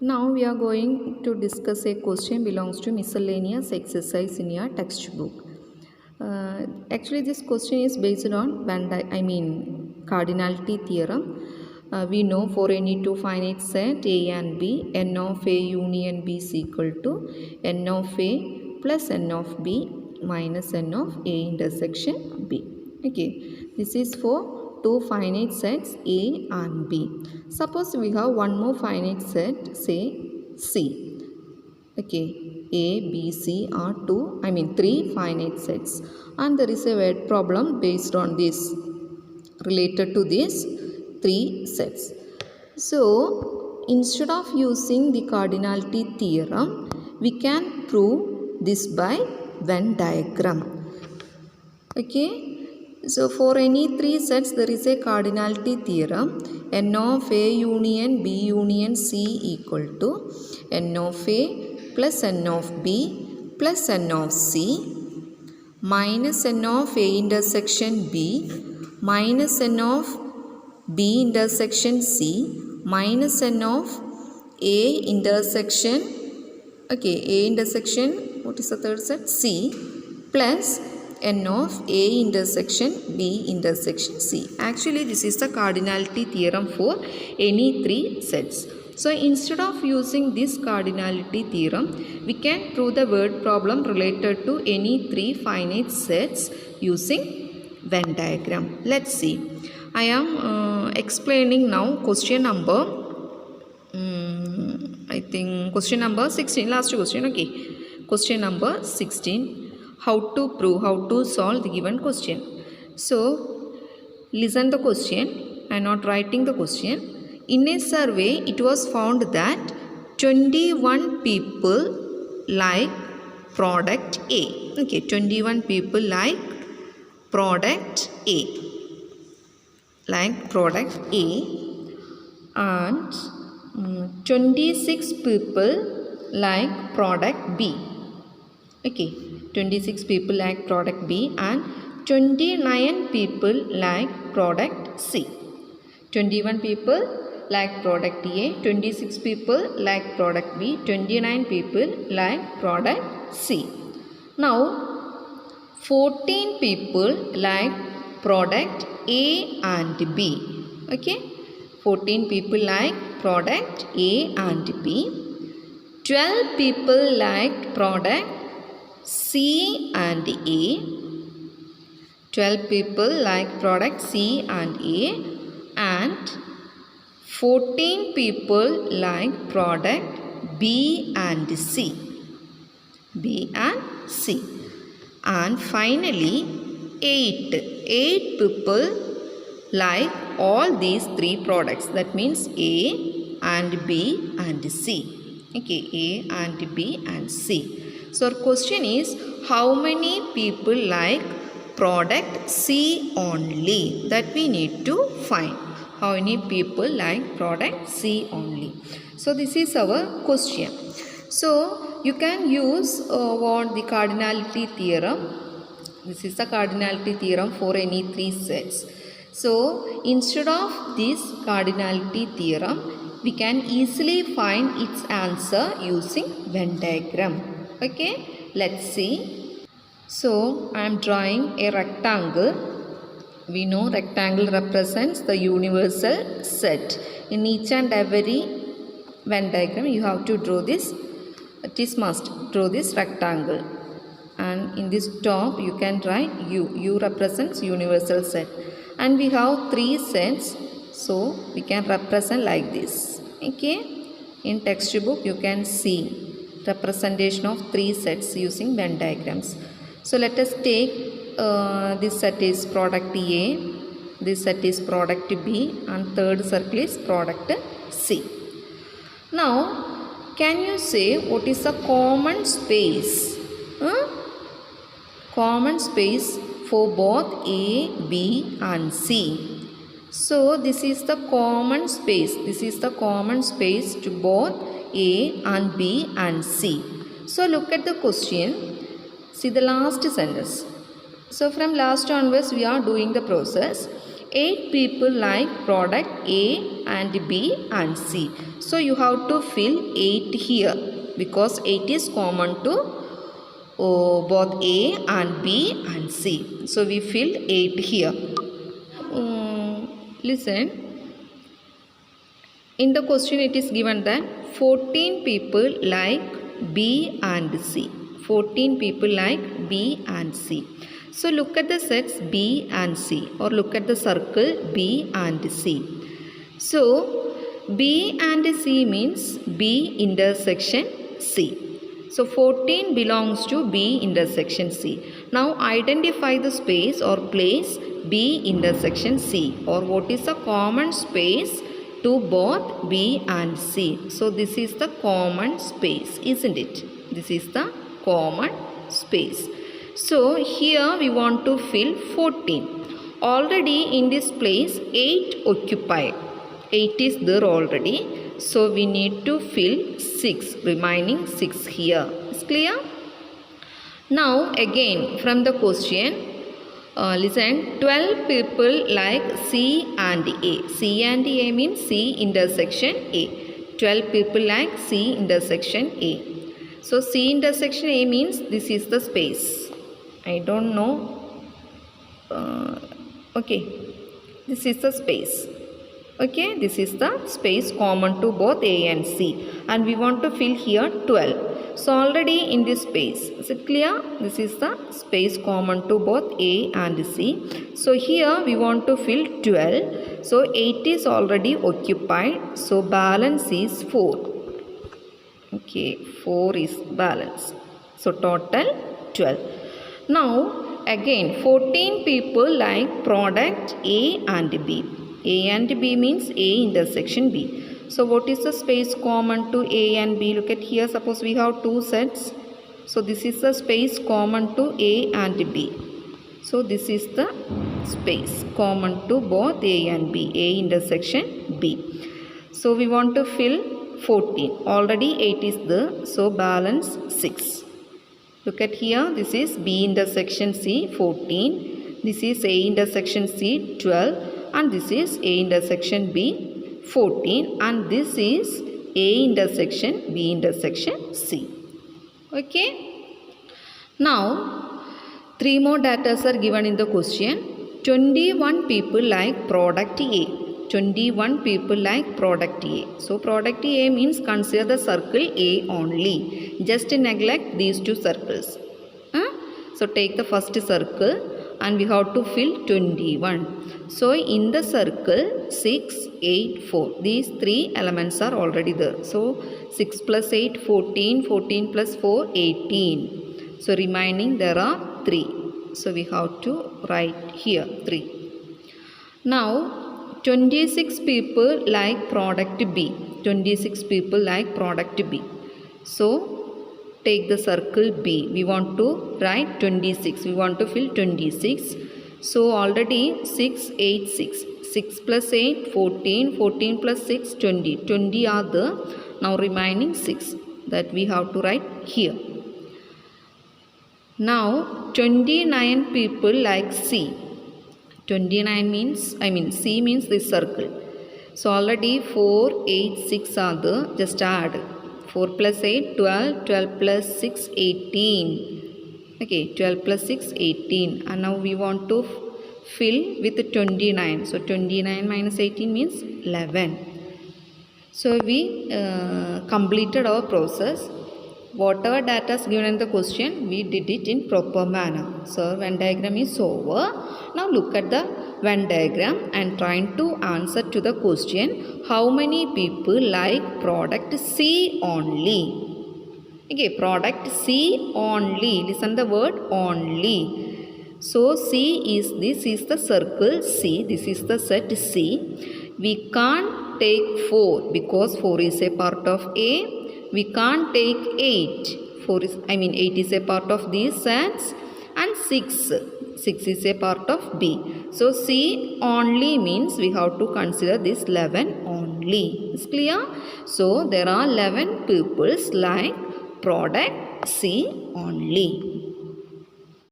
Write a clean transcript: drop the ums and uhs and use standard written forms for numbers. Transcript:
Now we are going to discuss a question belongs to miscellaneous exercise in your textbook. Actually, this question is based on cardinality theorem. We know for any two finite set A and B, n of A union B is equal to n of A plus n of B minus n of A intersection B. Okay, this is for two finite sets A and B. Suppose we have one more finite set, say C. Okay, A, B, C are three finite sets, and there is a word problem based on this, related to these three sets. So, instead of using the cardinality theorem, we can prove this by Venn diagram. Okay. So, for any three sets, there is a cardinality theorem. N of A union B union C equal to N of A plus N of B plus N of C minus N of A intersection B minus N of B intersection C minus N of A intersection, what is the third set? C plus N of A intersection B intersection C. Actually, this is the cardinality theorem for any three sets. So, instead of using this cardinality theorem, we can prove the word problem related to any three finite sets using Venn diagram. Let's see. I am explaining now question number, question number 16, last question, okay. Question number 16. How to solve the given question. So, listen the question. I am not writing the question. In a survey, it was found that 21 people like product A. Okay, 21 people like product A. And 26 people like product B. Okay, 26 people like product B and 29 people like product C. 21 people like product A, 26 people like product B, 29 people like product C. Now, 14 people like product A and B. Okay, 14 people like product A and B. 12 people like product C and A. 12 people like product C and A, and 14 people like product B and C. And finally 8 people like all these three products, that means A and B and C. Okay, A and B and C. So, our question is, how many people like product C only? That we need to find. How many people like product C only? So, this is our question. So, you can use the cardinality theorem. This is the cardinality theorem for any three sets. So, instead of this cardinality theorem, we can easily find its answer using Venn diagram. Okay, let's see. So, I am drawing a rectangle. We know rectangle represents the universal set. In each and every Venn diagram, you have to draw this. It is must draw this rectangle. And in this top, you can write U. U represents universal set. And we have three sets. So, we can represent like this. Okay. In textbook, you can see representation of three sets using Venn diagrams. So, let us take this set is product A, this set is product B, and third circle is product C. Now, can you say what is the common space? Common space for both A, B and C. So, this is the common space. This is the common space to both A and B and C. So, look at the question. See the last sentence. So, from last onwards we are doing the process. 8 people like product A and B and C. So you have to fill 8 here because 8 is common to both A and B and C. So we fill 8 here. Listen. In the question it is given that 14 people like B and C. 14 people like B and C. So look at the sets B and C, or look at the circle B and C. So B and C means B intersection C. So 14 belongs to B intersection C. Now identify the space or place B intersection C, or what is the common space to both B and C. So this is the common space, isn't it? This is the common space. So here we want to fill 14. Already in this place 8 occupied. 8 is there already. So we need to fill 6. Remaining 6 here. Is clear? Now again from the question, listen, 12 people like C and A. C and A means C intersection A. 12 people like C intersection A. So C intersection A means this is the space. I don't know. Okay, this is the space. Okay, this is the space common to both A and C, and we want to fill here 12. So already in this space, is it clear? This is the space common to both A and C. So here we want to fill 12. So 8 is already occupied. So balance is 4. Okay, 4 is balance. So total 12. Now again 14 people like product A and B. A and B means A intersection B. So what is the space common to A and B? Look at here, suppose we have two sets. So this is the space common to A and B. So this is the space common to both A and B. A intersection B. So we want to fill 14. Already 8 is there. So balance 6. Look at here, this is B intersection C 14, this is A intersection C 12, and this is A intersection B 14, and this is A intersection B intersection C. Okay. Now 3 more data are given in the question. 21 people like product A. 21 people like product A. So product A means consider the circle A only. Just neglect these two circles. So take the first circle and we have to fill 21. So in the circle 6, 8, 4. These 3 elements are already there. So 6 plus 8, 14. 14 plus 4, 18. So remaining there are 3. So we have to write here 3. Now 26 people like product B. 26 people like product B. So take the circle B. We want to write 26. We want to fill 26. So already 6, 8, 6. 6 plus 8, 14. 14 plus 6, 20. 20 are there. Now remaining 6. That we have to write here. Now 29 people like C. 29 means, C means this circle. So already 4, 8, 6 are there. Just add. 4 plus 8, 12. 12 plus 6, 18. Okay, 12 plus 6, 18. And now we want to fill with 29. So 29 minus 18 means 11. So we completed our process. Whatever data is given in the question, we did it in proper manner. So Venn diagram is over. Now look at the Venn diagram and trying to answer to the question, how many people like product C only? Okay, product C only. Listen the word only. So C is, this is the circle C. This is the set C. We can't take 4 because 4 is a part of A. We can't take 8. 8 is a part of these sets, and 6. 6 is a part of B. So C only means we have to consider this 11 only. Is clear? So there are 11 pupils like product C only.